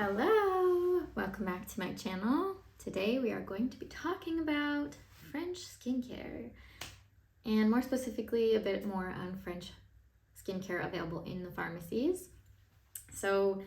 Hello, welcome back to my channel. Today we are going to be talking about French skincare and more specifically a bit more on French skincare available in the pharmacies. So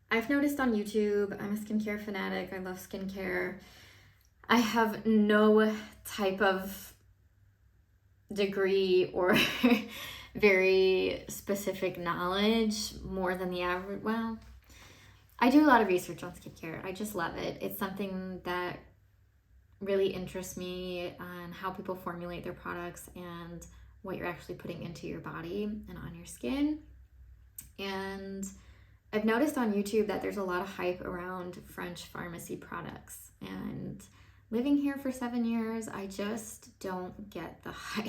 I've noticed on YouTube, I'm a skincare fanatic, I love skincare. I have no type of degree or very specific knowledge more than the average, well, I do a lot of research on skincare. I just love it. It's something that really interests me on how people formulate their products and what you're actually putting into your body and on your skin. And I've noticed on YouTube that there's a lot of hype around French pharmacy products. And living here for 7 years, I just don't get the hype.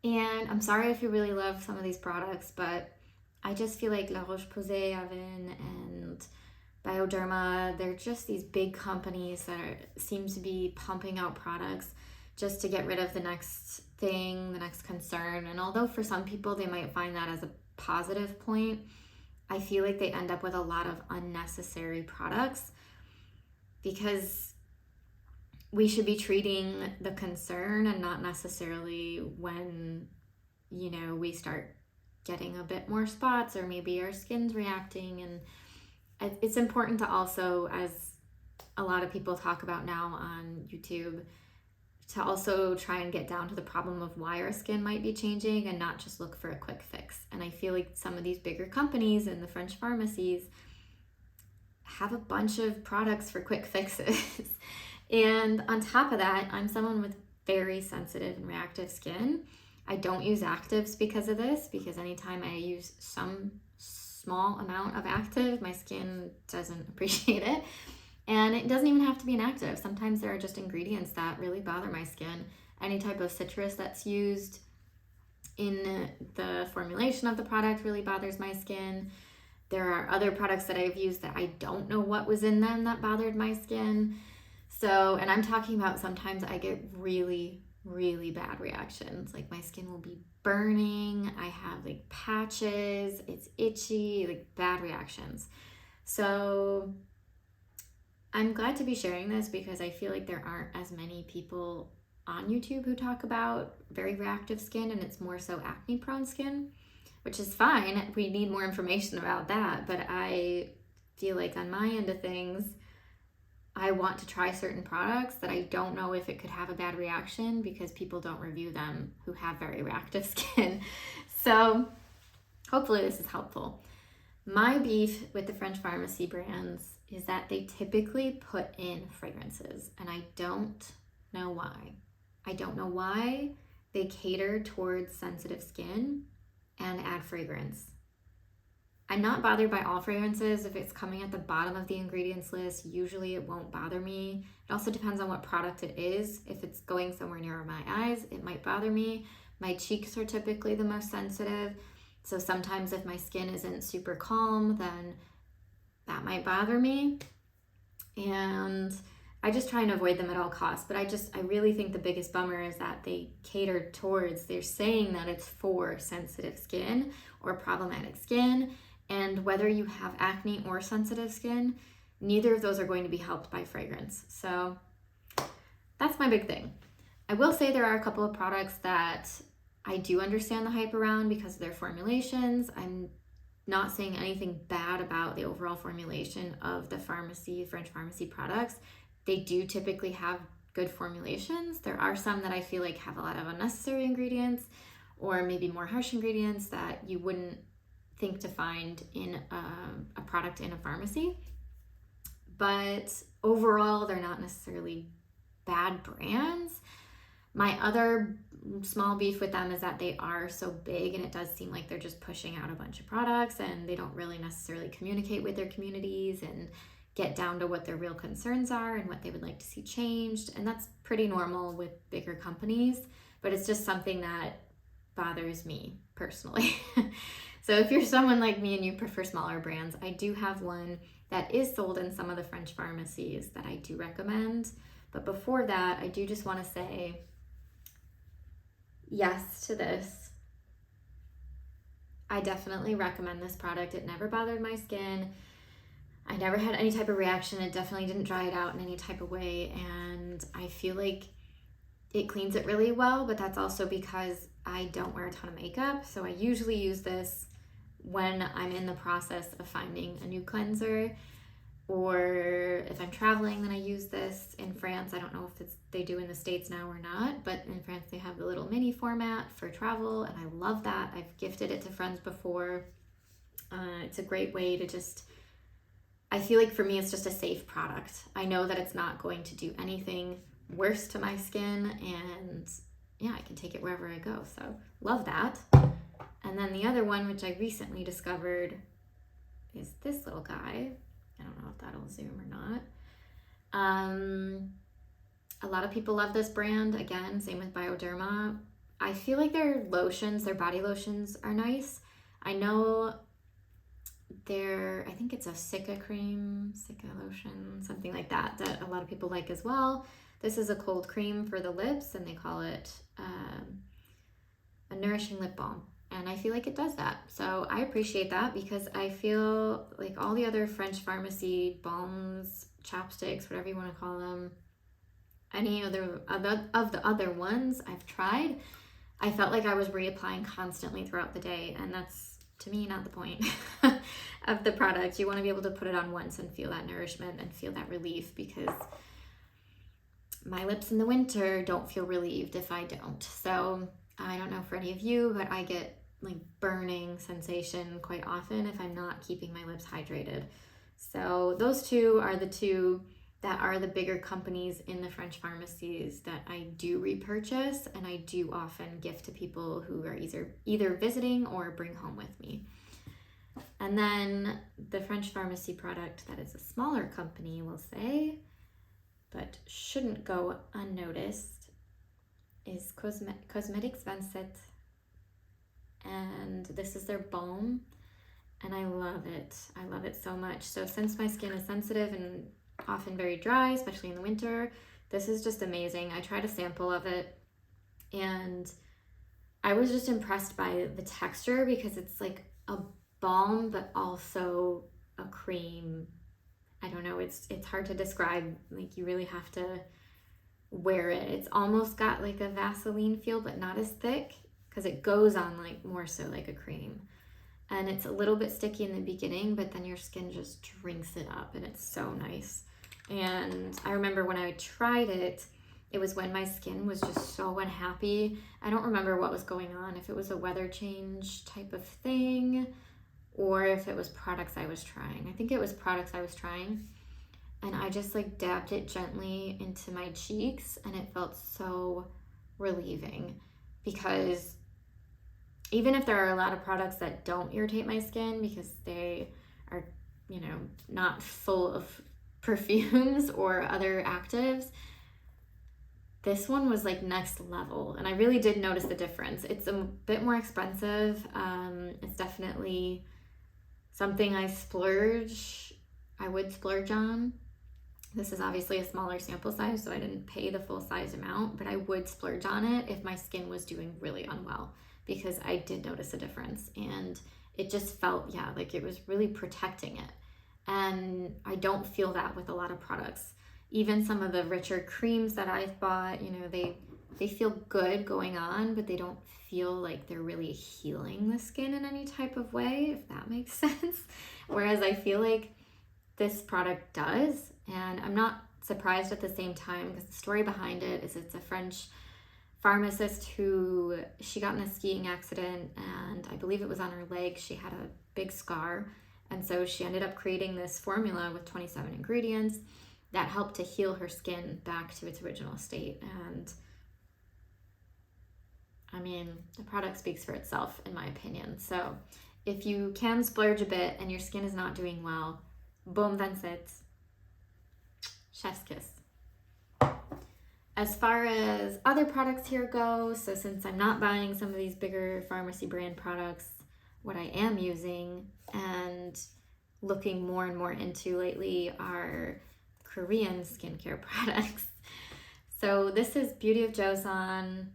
And I'm sorry if you really love some of these products, but I just feel like La Roche-Posay, Avon, and Bioderma, they're just these big companies that seem to be pumping out products just to get rid of the next thing, the next concern. And although for some people they might find that as a positive point, I feel like they end up with a lot of unnecessary products because we should be treating the concern and not necessarily when, we start getting a bit more spots or maybe our skin's reacting. And it's important to also, as a lot of people talk about now on YouTube, to also try and get down to the problem of why our skin might be changing and not just look for a quick fix. And I feel like some of these bigger companies in the French pharmacies have a bunch of products for quick fixes. And on top of that, I'm someone with very sensitive and reactive skin. I don't use actives because of this, because anytime I use some small amount of active, my skin doesn't appreciate it. And it doesn't even have to be an active. Sometimes there are just ingredients that really bother my skin. Any type of citrus that's used in the formulation of the product really bothers my skin. There are other products that I've used that I don't know what was in them that bothered my skin. So, and I'm talking about sometimes I get really bad reactions. Like my skin will be burning, I have like patches, it's itchy, like bad reactions. So I'm glad to be sharing this because I feel like there aren't as many people on YouTube who talk about very reactive skin, and it's more so acne prone skin, which is fine. We need more information about that, but I feel like on my end of things, I want to try certain products that I don't know if it could have a bad reaction because people don't review them who have very reactive skin. So hopefully this is helpful. My beef with the French pharmacy brands is that they typically put in fragrances, and I don't know why. I don't know why they cater towards sensitive skin and add fragrance. I'm not bothered by all fragrances. If it's coming at the bottom of the ingredients list, usually it won't bother me. It also depends on what product it is. If it's going somewhere near my eyes, it might bother me. My cheeks are typically the most sensitive. So sometimes if my skin isn't super calm, then that might bother me. And I just try and avoid them at all costs. But I really think the biggest bummer is that they cater towards, they're saying that it's for sensitive skin or problematic skin. And whether you have acne or sensitive skin, neither of those are going to be helped by fragrance. So that's my big thing. I will say there are a couple of products that I do understand the hype around because of their formulations. I'm not saying anything bad about the overall formulation of the French pharmacy products. They do typically have good formulations. There are some that I feel like have a lot of unnecessary ingredients or maybe more harsh ingredients that you wouldn't think to find in a product in a pharmacy. But overall, they're not necessarily bad brands. My other small beef with them is that they are so big, and it does seem like they're just pushing out a bunch of products and they don't really necessarily communicate with their communities and get down to what their real concerns are and what they would like to see changed. And that's pretty normal with bigger companies, but it's just something that bothers me personally. So if you're someone like me and you prefer smaller brands, I do have one that is sold in some of the French pharmacies that I do recommend. But before that, I do just want to say yes to this. I definitely recommend this product. It never bothered my skin. I never had any type of reaction. It definitely didn't dry it out in any type of way. And I feel like it cleans it really well, but that's also because I don't wear a ton of makeup. So I usually use this when I'm in the process of finding a new cleanser, or if I'm traveling, then I use this. In France, I don't know if they do in the States now or not, but in France they have the little mini format for travel, and I love that. I've gifted it to friends before. It's a great way to just, I feel like for me it's just a safe product. I know that it's not going to do anything worse to my skin, and yeah, I can take it wherever I go. So love that. And then the other one, which I recently discovered, is this little guy. I don't know if that'll zoom or not. A lot of people love this brand. Again, same with Bioderma. I feel like their lotions, their body lotions are nice. I know I think it's a Sika cream, Sika lotion, something like that, that a lot of people like as well. This is a cold cream for the lips, and they call it a nourishing lip balm. And I feel like it does that. So I appreciate that, because I feel like all the other French pharmacy balms, chapsticks, whatever you want to call them, any other of the other ones I've tried, I felt like I was reapplying constantly throughout the day. And that's, to me, not the point of the product. You want to be able to put it on once and feel that nourishment and feel that relief, because my lips in the winter don't feel relieved if I don't. So I don't know for any of you, but I get like burning sensation quite often if I'm not keeping my lips hydrated. So those two are the two that are the bigger companies in the French pharmacies that I do repurchase, and I do often gift to people who are either visiting or bring home with me. And then the French pharmacy product that is a smaller company, we'll say, but shouldn't go unnoticed, is Cosmetics 27. And this is their balm, and I love it. I love it so much. So since my skin is sensitive and often very dry, especially in the winter, this is just amazing. I tried a sample of it, and I was just impressed by the texture, because it's like a balm but also a cream. I don't know, it's hard to describe. Like, you really have to wear it. It's almost got like a Vaseline feel, but not as thick, because it goes on like more so like a cream. And it's a little bit sticky in the beginning, but then your skin just drinks it up, and it's so nice. And I remember when I tried it, it was when my skin was just so unhappy. I don't remember what was going on, if it was a weather change type of thing, or if it was products I was trying. I think it was products I was trying. And I just like dabbed it gently into my cheeks, and it felt so relieving, because even if there are a lot of products that don't irritate my skin because they are, not full of perfumes or other actives, this one was like next level, and I really did notice the difference. It's a bit more expensive. It's definitely something I would splurge on. This is obviously a smaller sample size, so I didn't pay the full size amount, but I would splurge on it if my skin was doing really unwell, because I did notice a difference, and it just felt, like it was really protecting it. And I don't feel that with a lot of products. Even some of the richer creams that I've bought, they feel good going on, but they don't feel like they're really healing the skin in any type of way, if that makes sense. Whereas I feel like this product does, and I'm not surprised at the same time, because the story behind it is it's a French pharmacist who, she got in a skiing accident, and I believe it was on her leg. She had a big scar, and so she ended up creating this formula with 27 ingredients that helped to heal her skin back to its original state. And I mean, the product speaks for itself, in my opinion. So if you can splurge a bit and your skin is not doing well, Baume 27, chef's kiss. As far as other products here go, so since I'm not buying some of these bigger pharmacy brand products, what I am using and looking more and more into lately are Korean skincare products. So this is Beauty of Joseon.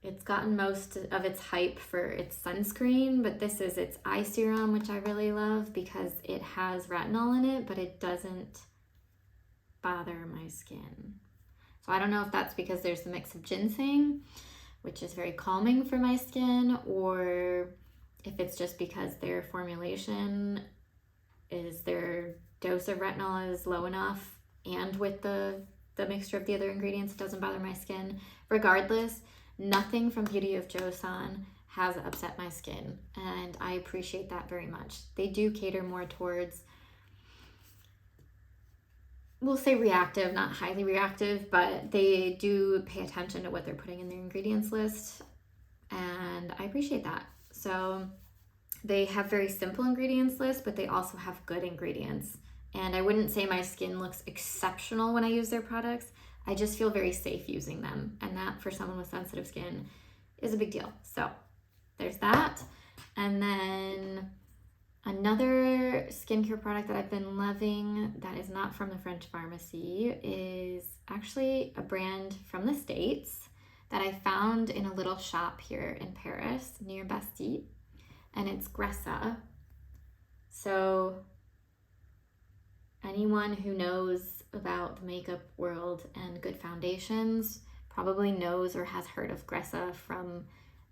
it's gotten most of its hype for its sunscreen, but this is its eye serum, which I really love because it has retinol in it, but it doesn't bother my skin. So I don't know if that's because there's the mix of ginseng, which is very calming for my skin, or if it's just because their formulation is, their dose of retinol is low enough, and with the mixture of the other ingredients, it doesn't bother my skin. Regardless, nothing from Beauty of Joseon has upset my skin, and I appreciate that very much. They do cater more towards, we'll say reactive, not highly reactive, but they do pay attention to what they're putting in their ingredients list, and I appreciate that. So they have very simple ingredients list, but they also have good ingredients. And I wouldn't say my skin looks exceptional when I use their products. I just feel very safe using them. And that, for someone with sensitive skin, is a big deal. So there's that. And then another skincare product that I've been loving that is not from the French pharmacy is actually a brand from the States that I found in a little shop here in Paris near Bastille. And it's Gressa. So anyone who knows about the makeup world and good foundations probably knows or has heard of Gressa from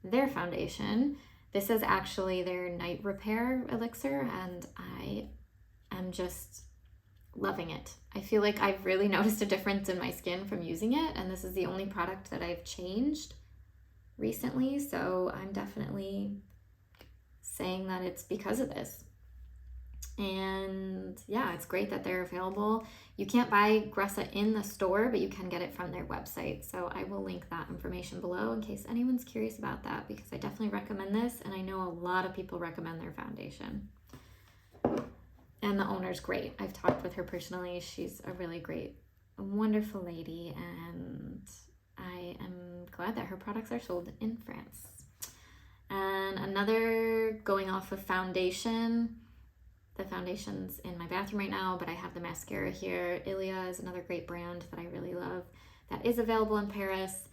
their foundation. This is actually their night repair elixir, and I am just loving it. I feel like I've really noticed a difference in my skin from using it, and this is the only product that I've changed recently, so I'm definitely saying that it's because of this. And yeah, it's great that they're available. You can't buy Gressa in the store, but you can get it from their website. So I will link that information below in case anyone's curious about that, because I definitely recommend this, and I know a lot of people recommend their foundation. And the owner's great. I've talked with her personally. She's a really great, wonderful lady, and I am glad that her products are sold in France. And another, going off of foundation, the foundation's in my bathroom right now, but I have the mascara here. Ilia is another great brand that I really love that is available in Paris,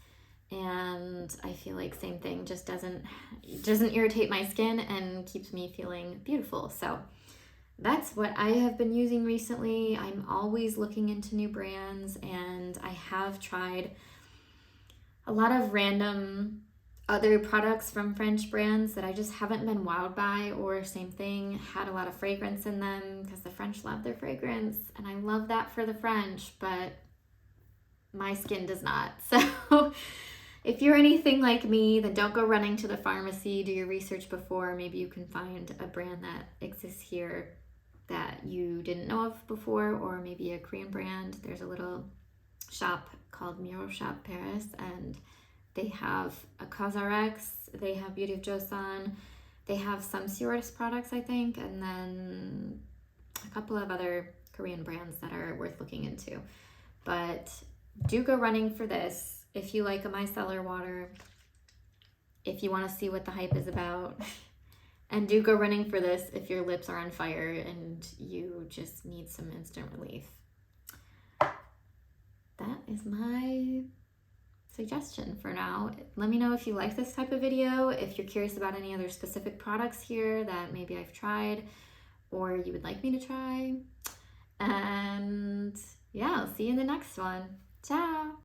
and I feel like same thing, just doesn't irritate my skin and keeps me feeling beautiful. So that's what I have been using recently. I'm always looking into new brands, and I have tried a lot of random other products from French brands that I just haven't been wowed by, or same thing, had a lot of fragrance in them, because the French love their fragrance, and I love that for the French, but my skin does not. So if you're anything like me, then don't go running to the pharmacy. Do your research before. Maybe you can find a brand that exists here that you didn't know of before, or maybe a Korean brand. There's a little shop called Miro Shop Paris, and they have a CosRx, they have Beauty of Joseon, they have some Sura's products, I think, and then a couple of other Korean brands that are worth looking into. But do go running for this if you like a micellar water, if you want to see what the hype is about. And do go running for this if your lips are on fire and you just need some instant relief. That is my suggestion for now. Let me know if you like this type of video, if you're curious about any other specific products here that maybe I've tried or you would like me to try. And yeah, I'll see you in the next one. Ciao!